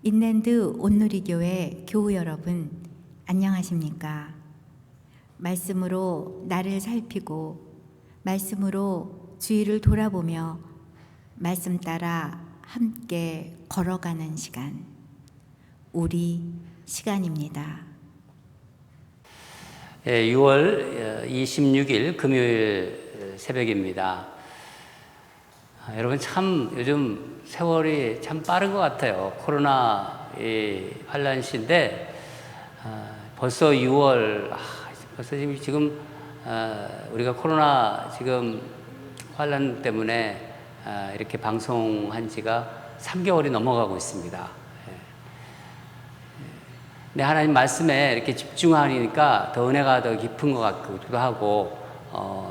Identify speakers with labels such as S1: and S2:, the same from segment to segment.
S1: 인랜드 온누리교회 교우 여러분, 안녕하십니까? 말씀으로 나를 살피고 말씀으로 주위를 돌아보며 말씀 따라 함께 걸어가는 시간, 우리 시간입니다.
S2: 6월 26일 금요일 새벽입니다. 여러분 참 요즘 세월이 참 빠른 것 같아요. 코로나 환란 시인데 벌써 6월, 벌써 지금 우리가 코로나 지금 환란 때문에 이렇게 방송한 지가 3개월이 넘어가고 있습니다. 근데 하나님 말씀에 이렇게 집중하니까 더 은혜가 더 깊은 것 같기도 하고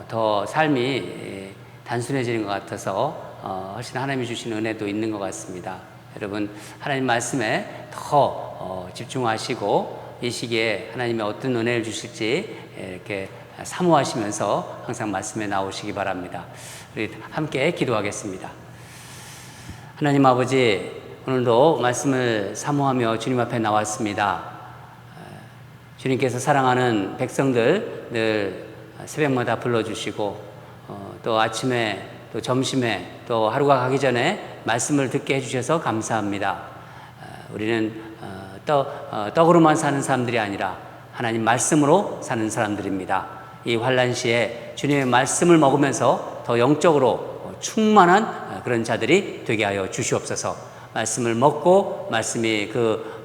S2: 더 삶이 단순해지는 것 같아서 훨씬 하나님이 주시는 은혜도 있는 것 같습니다. 여러분 하나님 말씀에 더 집중하시고 이 시기에 하나님이 어떤 은혜를 주실지 이렇게 사모하시면서 항상 말씀에 나오시기 바랍니다. 우리 함께 기도하겠습니다. 하나님 아버지, 오늘도 말씀을 사모하며 주님 앞에 나왔습니다. 주님께서 사랑하는 백성들 늘 새벽마다 불러주시고 또 아침에 또 점심에 또 하루가 가기 전에 말씀을 듣게 해주셔서 감사합니다. 우리는 떡으로만 사는 사람들이 아니라 하나님 말씀으로 사는 사람들입니다. 이 환란 시에 주님의 말씀을 먹으면서 더 영적으로 충만한 그런 자들이 되게 하여 주시옵소서. 말씀을 먹고 말씀이 그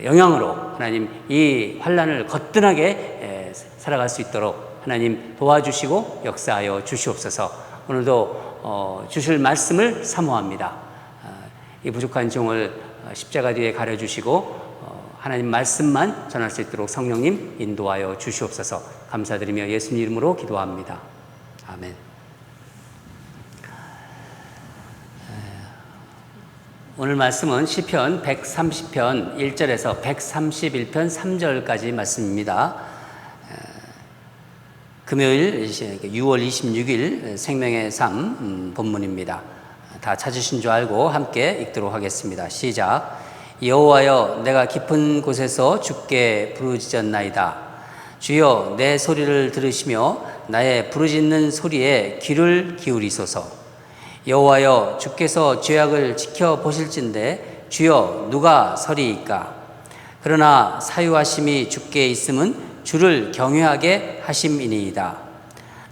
S2: 영향으로 하나님 이 환란을 거뜬하게 살아갈 수 있도록 하나님 도와주시고 역사하여 주시옵소서. 오늘도 주실 말씀을 사모합니다. 이 부족한 종을 십자가 뒤에 가려주시고 하나님 말씀만 전할 수 있도록 성령님 인도하여 주시옵소서. 감사드리며 예수님 이름으로 기도합니다. 아멘. 오늘 말씀은 시편 130편 1절에서 131편 3절까지 말씀입니다. 금요일 6월 26일 생명의 삶 본문입니다. 다 찾으신 줄 알고 함께 읽도록 하겠습니다. 시작. 여호와여, 내가 깊은 곳에서 주께 부르짖었나이다. 주여, 내 소리를 들으시며 나의 부르짖는 소리에 귀를 기울이소서. 여호와여, 주께서 죄악을 지켜보실진데 주여, 누가 서리이까? 그러나 사유하심이 주께 있음은 주를 경외하게 하심이니이다.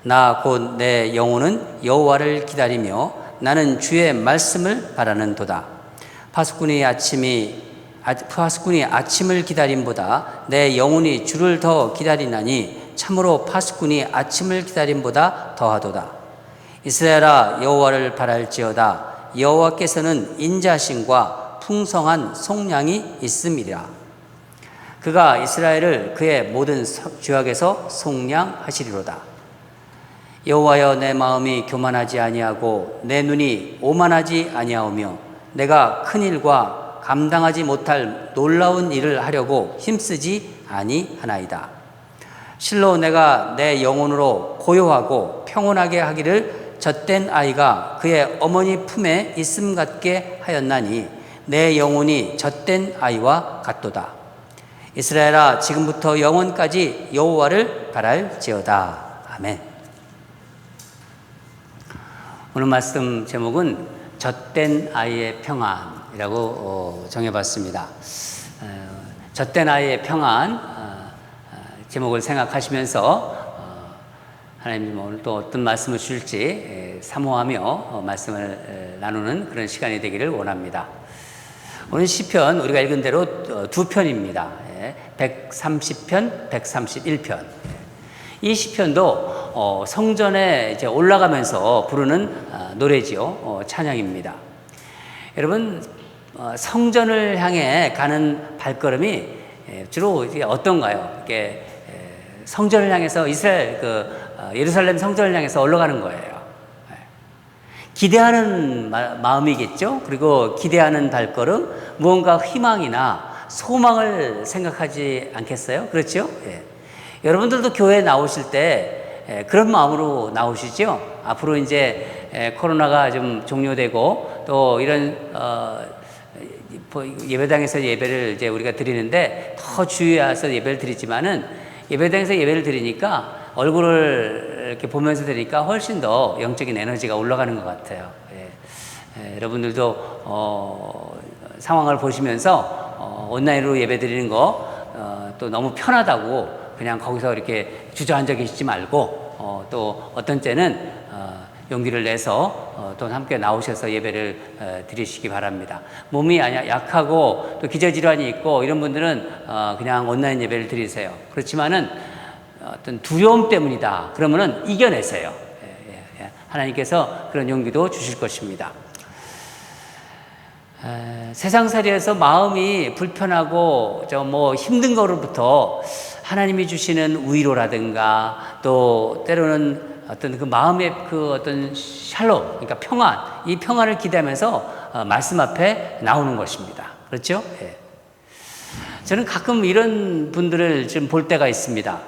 S2: 나 곧 내 영혼은 여호와를 기다리며 나는 주의 말씀을 바라는도다. 파수꾼이 아침을 기다림보다 내 영혼이 주를 더 기다리나니 참으로 파수꾼이 아침을 기다림보다 더하도다. 이스라엘아, 여호와를 바랄지어다. 여호와께서는 인자심과 풍성한 속량이 있음이라. 그가 이스라엘을 그의 모든 죄악에서 속량하시리로다. 여호와여, 내 마음이 교만하지 아니하고 내 눈이 오만하지 아니하오며 내가 큰 일과 감당하지 못할 놀라운 일을 하려고 힘쓰지 아니하나이다. 실로 내가 내 영혼으로 고요하고 평온하게 하기를 젖된 아이가 그의 어머니 품에 있음 같게 하였나니 내 영혼이 젖된 아이와 같도다. 이스라엘아, 지금부터 영원까지 여호와를 바랄지어다. 아멘. 오늘 말씀 제목은 젖된 아이의 평안이라고 정해봤습니다. 젖된 아이의 평안 제목을 생각하시면서 하나님 오늘 또 어떤 말씀을 주실지 사모하며 말씀을 나누는 그런 시간이 되기를 원합니다. 오늘 시편 우리가 읽은 대로 두 편입니다. 130편, 131편. 이 시편도 성전에 이제 올라가면서 부르는 노래지요. 찬양입니다. 여러분, 성전을 향해 가는 발걸음이 주로 이게 어떤가요? 이게 성전을 향해서 예루살렘 성전을 향해서 올라가는 거예요. 기대하는 마음이겠죠. 그리고 기대하는 발걸음, 무언가 희망이나 소망을 생각하지 않겠어요? 그렇죠? 예. 여러분들도 교회에 나오실 때 그런 마음으로 나오시죠? 앞으로 이제 코로나가 좀 종료되고 또 이런 예배당에서 예배를 이제 우리가 드리는데 더 주의해서 예배를 드리지만은 예배당에서 예배를 드리니까 얼굴을 이렇게 보면서 드리니까 훨씬 더 영적인 에너지가 올라가는 것 같아요. 여러분들도 상황을 보시면서 온라인으로 예배 드리는 거 또 너무 편하다고 그냥 거기서 이렇게 주저앉아 계시지 말고 또 어떤 때는 용기를 내서 또 함께 나오셔서 예배를 드리시기 바랍니다. 몸이 약하고 또 기저질환이 있고 이런 분들은 그냥 온라인 예배를 드리세요. 그렇지만은 어떤 두려움 때문이다. 그러면은 이겨내세요. 하나님께서 그런 용기도 주실 것입니다. 세상살이에서 마음이 불편하고 힘든 거로부터 하나님이 주시는 위로라든가 또 때로는 어떤 그 마음의 그 어떤 샬롬, 그러니까 평안, 이 평안을 기대하면서 말씀 앞에 나오는 것입니다. 그렇죠? 저는 가끔 이런 분들을 좀 볼 때가 있습니다.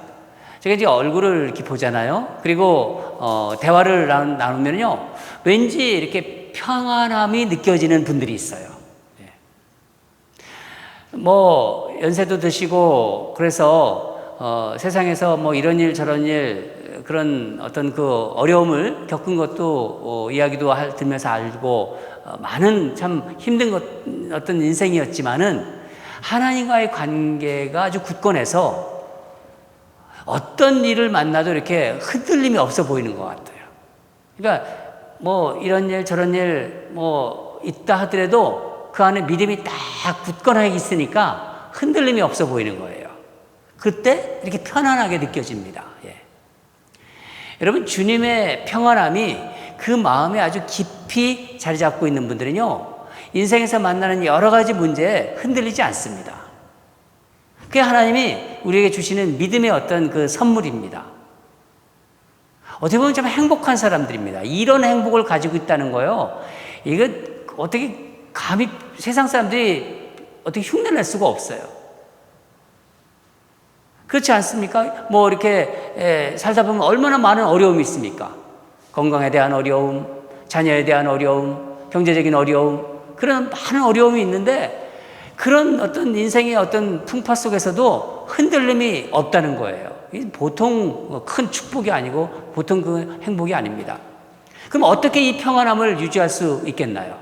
S2: 제가 이제 얼굴을 이렇게 보잖아요. 그리고 대화를 나누면요, 왠지 이렇게 평안함이 느껴지는 분들이 있어요. 연세도 드시고 그래서 세상에서 이런 일 저런 일 그런 어떤 그 어려움을 겪은 것도 이야기도 들면서 알고 많은 참 힘든 어떤 인생이었지만은 하나님과의 관계가 아주 굳건해서 어떤 일을 만나도 이렇게 흔들림이 없어 보이는 것 같아요. 그러니까 이런 일 저런 일 있다 하더라도 그 안에 믿음이 딱 굳건하게 있으니까 흔들림이 없어 보이는 거예요. 그때 이렇게 편안하게 느껴집니다. 여러분, 주님의 평안함이 그 마음에 아주 깊이 자리 잡고 있는 분들은요, 인생에서 만나는 여러 가지 문제에 흔들리지 않습니다. 그게 하나님이 우리에게 주시는 믿음의 어떤 그 선물입니다. 어떻게 보면 참 행복한 사람들입니다. 이런 행복을 가지고 있다는 거예요. 이거 어떻게 감히 세상 사람들이 어떻게 흉내낼 수가 없어요. 그렇지 않습니까? 이렇게 살다 보면 얼마나 많은 어려움이 있습니까? 건강에 대한 어려움, 자녀에 대한 어려움, 경제적인 어려움, 그런 많은 어려움이 있는데 그런 어떤 인생의 어떤 풍파 속에서도 흔들림이 없다는 거예요. 보통 큰 축복이 아니고 보통 그 행복이 아닙니다. 그럼 어떻게 이 평안함을 유지할 수 있겠나요?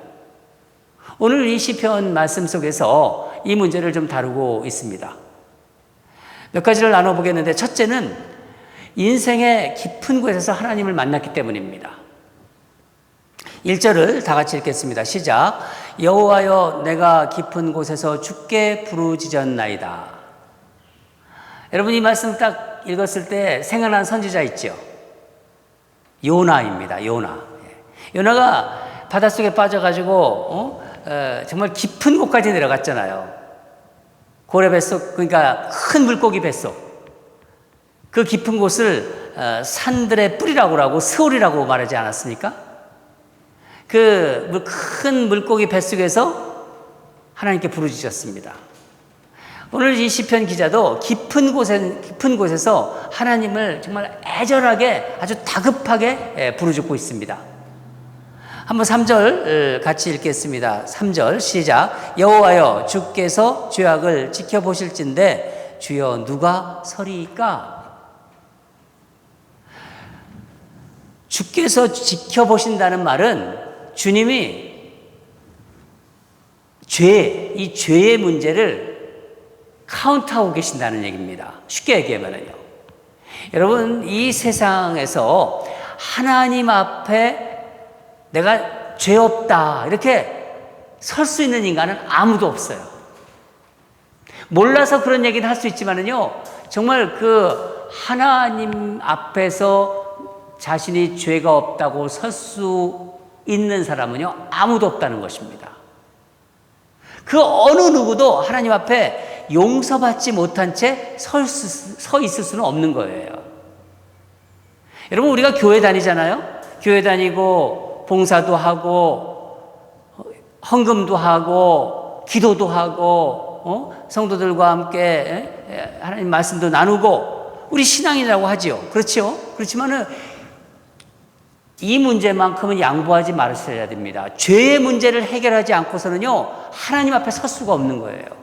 S2: 오늘 이 시편 말씀 속에서 이 문제를 좀 다루고 있습니다. 몇 가지를 나눠보겠는데, 첫째는 인생의 깊은 곳에서 하나님을 만났기 때문입니다. 1절을 다 같이 읽겠습니다. 시작. 여호와여, 내가 깊은 곳에서 주께 부르짖었나이다. 여러분, 이 말씀 딱 읽었을 때 생각난 선지자 있죠? 요나입니다. 요나가 바닷속에 빠져가지고 정말 깊은 곳까지 내려갔잖아요. 고래 뱃속, 그러니까 큰 물고기 뱃속, 그 깊은 곳을 산들의 뿌리라고 하고 스올이라고 말하지 않았습니까? 그 큰 물고기 뱃속에서 하나님께 부르짖었습니다. 오늘 이 시편 기자도 깊은 곳에서 하나님을 정말 애절하게 아주 다급하게 부르짖고 있습니다. 한번 3절 같이 읽겠습니다. 3절 시작. 여호와여, 주께서 죄악을 지켜보실진데 주여 누가 서리이까? 주께서 지켜보신다는 말은 주님이 이 죄의 문제를 카운트하고 계신다는 얘기입니다. 쉽게 얘기하면요. 여러분, 이 세상에서 하나님 앞에 내가 죄 없다 이렇게 설 수 있는 인간은 아무도 없어요. 몰라서 그런 얘기는 할 수 있지만은요, 정말 그 하나님 앞에서 자신이 죄가 없다고 설 수 있는 사람은요, 아무도 없다는 것입니다. 그 어느 누구도 하나님 앞에 용서받지 못한 채 서 있을 수는 없는 거예요. 여러분, 우리가 교회 다니잖아요. 교회 다니고 봉사도 하고 헌금도 하고 기도도 하고 성도들과 함께 하나님 말씀도 나누고 우리 신앙이라고 하지요. 그렇죠? 그렇지만은 이 문제만큼은 양보하지 말으셔야 됩니다. 죄의 문제를 해결하지 않고서는요, 하나님 앞에 설 수가 없는 거예요.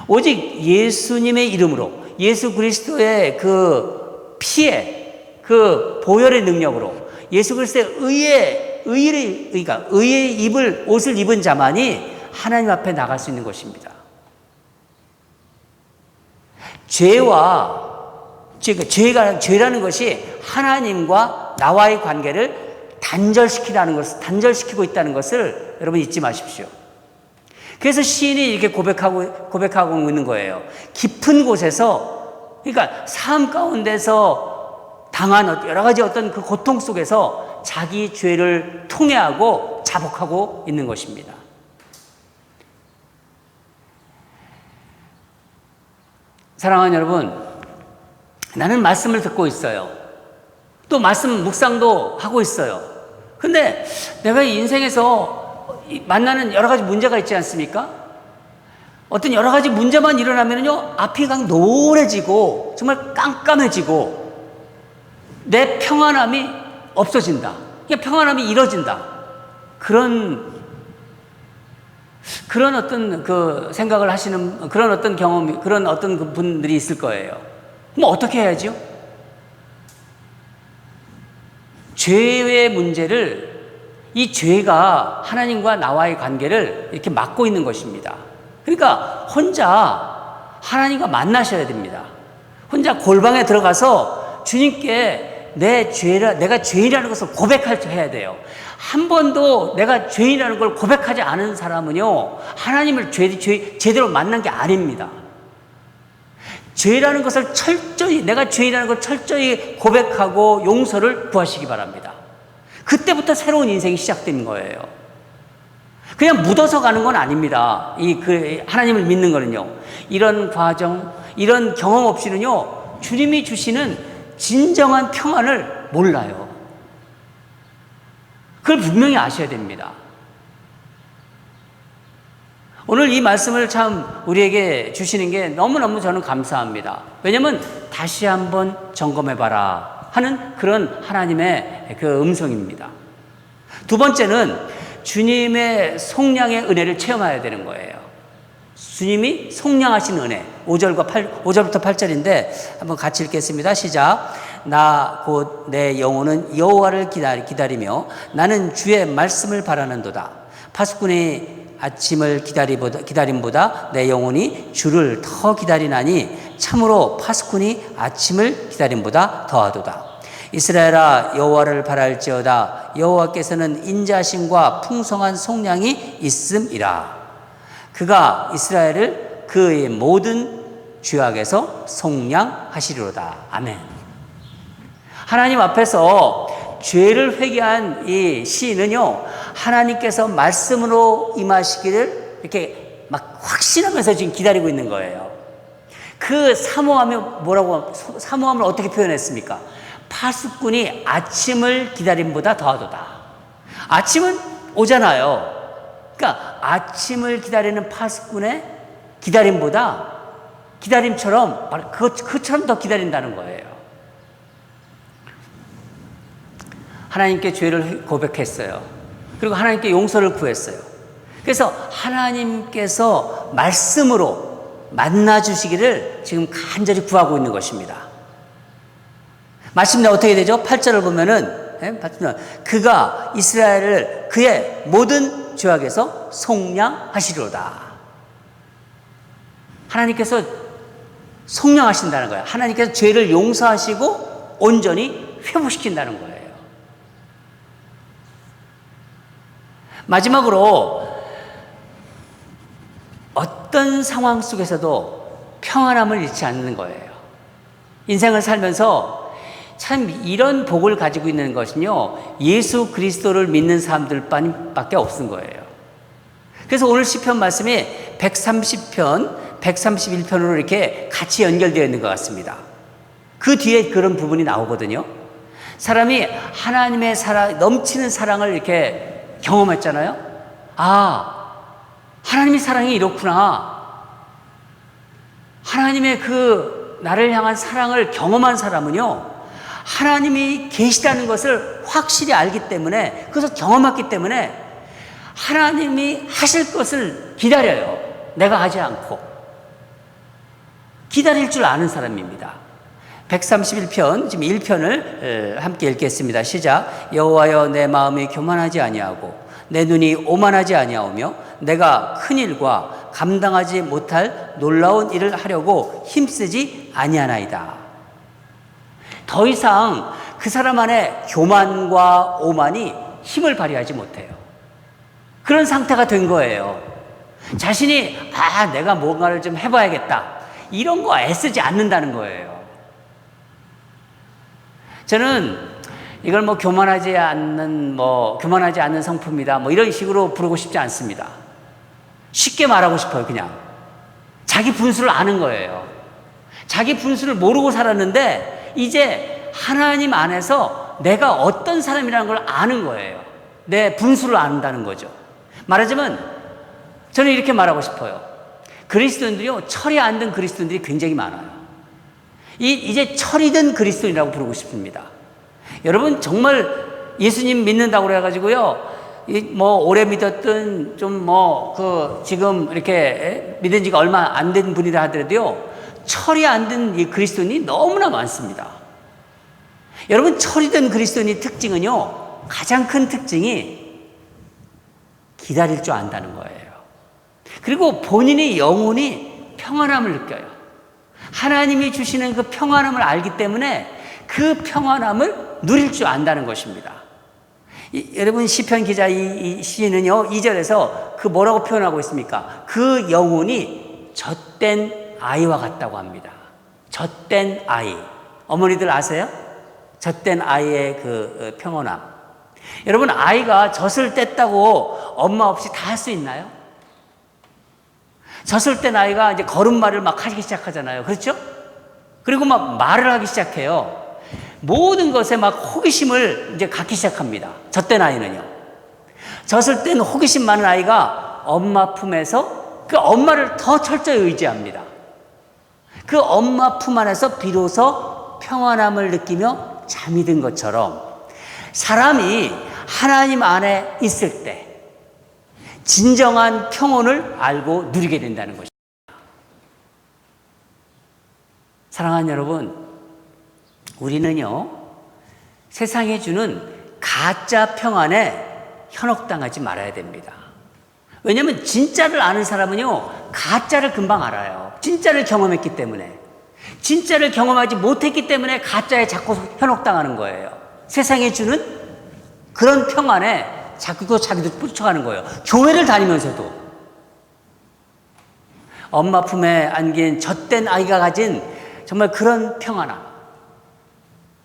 S2: 오직 예수님의 이름으로, 예수 그리스도의 그 피에, 그 보혈의 능력으로, 예수 그리스도의 의의 옷을 입은 자만이 하나님 앞에 나갈 수 있는 것입니다. 죄라는 것이 하나님과 나와의 관계를 단절시키고 있다는 것을 여러분 잊지 마십시오. 그래서 시인이 이렇게 고백하고 있는 거예요. 깊은 곳에서, 그러니까 삶 가운데서 당한 여러 가지 어떤 그 고통 속에서 자기 죄를 통회하고 자복하고 있는 것입니다. 사랑하는 여러분, 나는 말씀을 듣고 있어요. 또 말씀 묵상도 하고 있어요. 근데 내가 인생에서 만나는 여러 가지 문제가 있지 않습니까? 어떤 여러 가지 문제만 일어나면요, 앞이 그냥 노래지고 정말 깜깜해지고 내 평안함이 없어진다. 그냥 평안함이 이뤄진다. 그런 어떤 그 생각을 하시는 그런 어떤 경험이, 그런 어떤 그 분들이 있을 거예요. 그럼 어떻게 해야죠? 죄의 문제를, 이 죄가 하나님과 나와의 관계를 이렇게 막고 있는 것입니다. 그러니까 혼자 하나님과 만나셔야 됩니다. 혼자 골방에 들어가서 주님께 내가 죄인이라는 것을 고백해야 돼요. 한 번도 내가 죄인이라는 걸 고백하지 않은 사람은요, 하나님을 제대로 만난 게 아닙니다. 죄라는 것을 내가 죄인이라는 걸 철저히 고백하고 용서를 구하시기 바랍니다. 그때부터 새로운 인생이 시작된 거예요. 그냥 묻어서 가는 건 아닙니다. 하나님을 믿는 거는요. 이런 과정, 이런 경험 없이는요, 주님이 주시는 진정한 평안을 몰라요. 그걸 분명히 아셔야 됩니다. 오늘 이 말씀을 참 우리에게 주시는 게 너무너무 저는 감사합니다. 왜냐하면 다시 한번 점검해봐라 하는 그런 하나님의 그 음성입니다. 두 번째는 주님의 속량의 은혜를 체험해야 되는 거예요. 주님이 속량하신 은혜. 5절부터 8절인데 한번 같이 읽겠습니다. 시작. 나 곧 내 영혼은 여호와를 기다리며 나는 주의 말씀을 바라는도다. 파수꾼의 아침을 기다림보다 내 영혼이 주를 더 기다리나니 참으로 파수꾼이 아침을 기다림보다 더하도다. 이스라엘아 여호와를 바랄지어다. 여호와께서는 인자심과 풍성한 속량이 있음이라. 그가 이스라엘을 그의 모든 죄악에서 속량하시리로다. 아멘. 하나님 앞에서 죄를 회개한 이 시인은요, 하나님께서 말씀으로 임하시기를 이렇게 막 확신하면서 지금 기다리고 있는 거예요. 그 사모함을 어떻게 표현했습니까? 파수꾼이 아침을 기다림보다 더하도다. 아침은 오잖아요. 그러니까 아침을 기다리는 파수꾼의 기다림처럼 그처럼 더 기다린다는 거예요. 하나님께 죄를 고백했어요. 그리고 하나님께 용서를 구했어요. 그래서 하나님께서 말씀으로 만나주시기를 지금 간절히 구하고 있는 것입니다. 마침내 어떻게 되죠? 8절을 보면은 그가 이스라엘을 그의 모든 죄악에서 속량하시리로다. 하나님께서 속량하신다는 거예요. 하나님께서 죄를 용서하시고 온전히 회복시킨다는 거예요. 마지막으로 어떤 상황 속에서도 평안함을 잃지 않는 거예요. 인생을 살면서 참 이런 복을 가지고 있는 것은요, 예수 그리스도를 믿는 사람들밖에 없은 거예요. 그래서 오늘 시편 말씀이 130편, 131편으로 이렇게 같이 연결되어 있는 것 같습니다. 그 뒤에 그런 부분이 나오거든요. 사람이 하나님의 넘치는 사랑을 이렇게 경험했잖아요. 아, 하나님의 사랑이 이렇구나. 하나님의 그 나를 향한 사랑을 경험한 사람은요, 하나님이 계시다는 것을 확실히 알기 때문에, 그것을 경험했기 때문에 하나님이 하실 것을 기다려요. 내가 하지 않고 기다릴 줄 아는 사람입니다. 131편, 지금 1편을 함께 읽겠습니다. 시작. 여호와여, 내 마음이 교만하지 아니하고 내 눈이 오만하지 아니하오며 내가 큰 일과 감당하지 못할 놀라운 일을 하려고 힘쓰지 아니하나이다. 더 이상 그 사람 안에 교만과 오만이 힘을 발휘하지 못해요. 그런 상태가 된 거예요. 자신이 내가 뭔가를 좀 해봐야겠다, 이런 거 애쓰지 않는다는 거예요. 저는 이걸 교만하지 않는 성품이다, 이런 식으로 부르고 싶지 않습니다. 쉽게 말하고 싶어요. 그냥 자기 분수를 아는 거예요. 자기 분수를 모르고 살았는데 이제 하나님 안에서 내가 어떤 사람이라는 걸 아는 거예요. 내 분수를 안다는 거죠. 말하자면 저는 이렇게 말하고 싶어요. 그리스도인들이요, 철이 안 든 그리스도인들이 굉장히 많아요. 이제 철이 든 그리스도인이라고 부르고 싶습니다. 여러분, 정말 예수님 믿는다고 그래가지고요, 오래 믿었든 지금 이렇게 믿은 지가 얼마 안 된 분이라 하더라도요, 철이 안 든 이 그리스도인이 너무나 많습니다. 여러분, 철이 든 그리스도인의 특징은요, 가장 큰 특징이 기다릴 줄 안다는 거예요. 그리고 본인의 영혼이 평안함을 느껴요. 하나님이 주시는 그 평안함을 알기 때문에 그 평안함을 누릴 줄 안다는 것입니다. 여러분, 시편 기자 이 시인은요, 2절에서 그 뭐라고 표현하고 있습니까? 그 영혼이 젖된 아이와 같다고 합니다. 젖된 아이. 어머니들 아세요? 젖된 아이의 그 평온함. 여러분, 아이가 젖을 뗐다고 엄마 없이 다 할 수 있나요? 젖을 뗀 아이가 이제 걸음마를 막 하기 시작하잖아요. 그렇죠? 그리고 막 말을 하기 시작해요. 모든 것에 막 호기심을 이제 갖기 시작합니다. 젖된 아이는요. 젖을 뗀 호기심 많은 아이가 엄마 품에서 그 엄마를 더 철저히 의지합니다. 그 엄마 품 안에서 비로소 평안함을 느끼며 잠이 든 것처럼 사람이 하나님 안에 있을 때 진정한 평온을 알고 누리게 된다는 것입니다. 사랑하는 여러분, 우리는요, 세상에 주는 가짜 평안에 현혹당하지 말아야 됩니다. 왜냐하면 진짜를 아는 사람은요, 가짜를 금방 알아요. 진짜를 경험했기 때문에. 진짜를 경험하지 못했기 때문에 가짜에 자꾸 현혹당하는 거예요. 세상에 주는 그런 평안에 자기도 쫓아가는 거예요. 교회를 다니면서도. 엄마 품에 안긴 젖된 아이가 가진 정말 그런 평안함.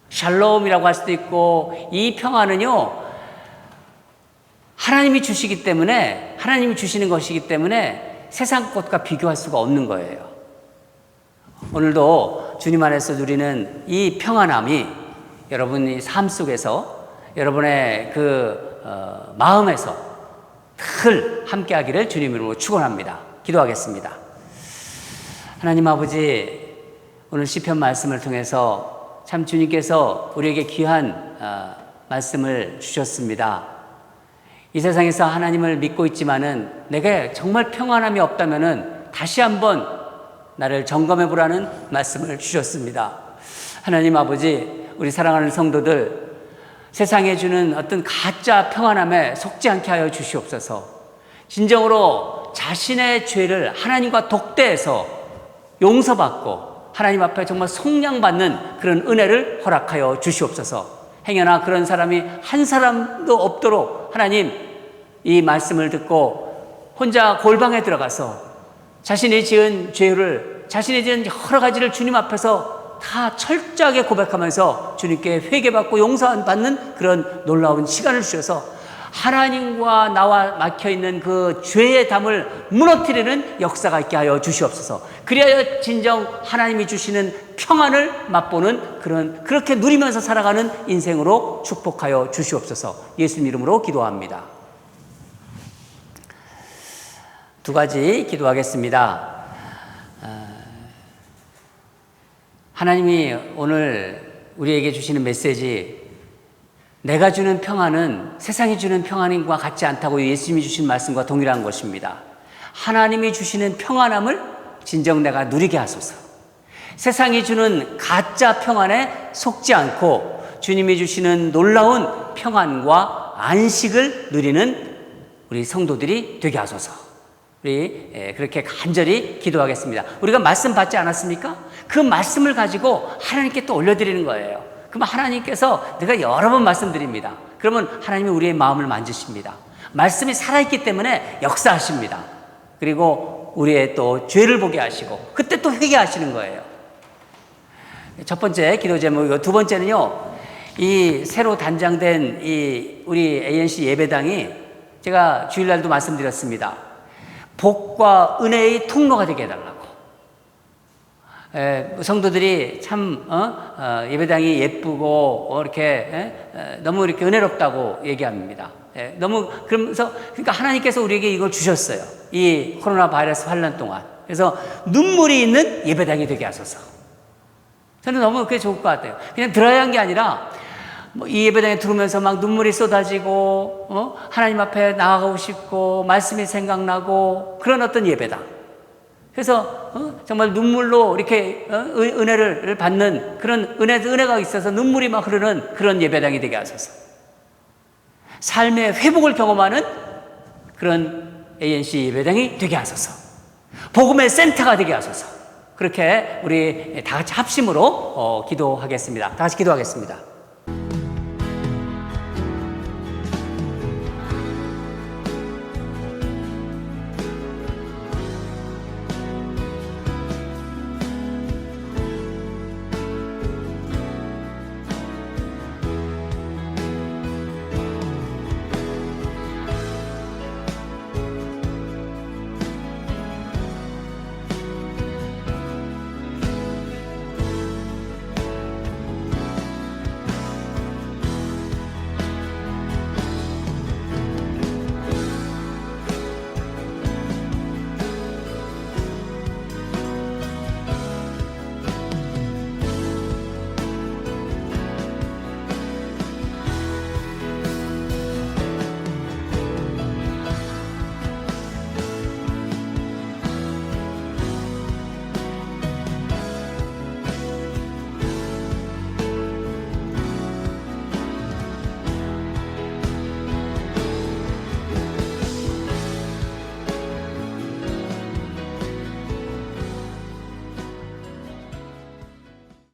S2: 샬롬이라고 할 수도 있고, 이 평안은요, 하나님이 주시기 때문에, 하나님이 주시는 것이기 때문에 세상 것과 비교할 수가 없는 거예요. 오늘도 주님 안에서 누리는 이 평안함이 여러분이 삶 속에서, 여러분의 마음에서 늘 함께 하기를 주님 이름으로 축원합니다. 기도하겠습니다. 하나님 아버지, 오늘 시편 말씀을 통해서 참 주님께서 우리에게 귀한 말씀을 주셨습니다. 이 세상에서 하나님을 믿고 있지만은 내게 정말 평안함이 없다면은 다시 한번 나를 점검해 보라는 말씀을 주셨습니다. 하나님 아버지, 우리 사랑하는 성도들, 세상에 주는 어떤 가짜 평안함에 속지 않게 하여 주시옵소서. 진정으로 자신의 죄를 하나님과 독대해서 용서받고 하나님 앞에 정말 속량받는 그런 은혜를 허락하여 주시옵소서. 행여나 그런 사람이 한 사람도 없도록 하나님, 이 말씀을 듣고 혼자 골방에 들어가서 자신이 지은 죄를, 자신이 지은 여러 가지를 주님 앞에서 다 철저하게 고백하면서 주님께 회개받고 용서받는 그런 놀라운 시간을 주셔서 하나님과 나와 막혀있는 그 죄의 담을 무너뜨리는 역사가 있게 하여 주시옵소서. 그리하여 진정 하나님이 주시는 평안을 맛보는 그렇게 누리면서 살아가는 인생으로 축복하여 주시옵소서. 예수님 이름으로 기도합니다. 두 가지 기도하겠습니다. 하나님이 오늘 우리에게 주시는 메시지, 내가 주는 평안은 세상이 주는 평안과 같지 않다고 예수님이 주신 말씀과 동일한 것입니다. 하나님이 주시는 평안함을 진정 내가 누리게 하소서. 세상이 주는 가짜 평안에 속지 않고 주님이 주시는 놀라운 평안과 안식을 누리는 우리 성도들이 되게 하소서. 우리 그렇게 간절히 기도하겠습니다. 우리가 말씀 받지 않았습니까? 그 말씀을 가지고 하나님께 또 올려드리는 거예요. 그럼 하나님께서 내가 여러 번 말씀드립니다. 그러면 하나님이 우리의 마음을 만지십니다. 말씀이 살아있기 때문에 역사하십니다. 그리고 우리의 또 죄를 보게 하시고 그때 또 회개하시는 거예요. 첫 번째 기도 제목이고, 두 번째는요, 이 새로 단장된 이 우리 ANC 예배당이, 제가 주일날도 말씀드렸습니다. 복과 은혜의 통로가 되게 해달라고. 성도들이 참 예배당이 예쁘고 이렇게 너무 이렇게 은혜롭다고 얘기합니다. 너무 그러면서, 그러니까 하나님께서 우리에게 이걸 주셨어요. 이 코로나 바이러스 환란 동안. 그래서 눈물이 있는 예배당이 되게 하소서. 저는 너무 그게 좋을 것 같아요. 그냥 들어야 한 게 아니라 이 예배당에 들어오면서 막 눈물이 쏟아지고 하나님 앞에 나아가고 싶고 말씀이 생각나고 그런 어떤 예배당. 그래서 정말 눈물로 이렇게 은혜를 받는 그런 은혜가 있어서 눈물이 막 흐르는 그런 예배당이 되게 하소서. 삶의 회복을 경험하는 그런 ANC 예배당이 되게 하소서. 복음의 센터가 되게 하소서. 그렇게 우리 다 같이 합심으로 기도하겠습니다. 다 같이 기도하겠습니다.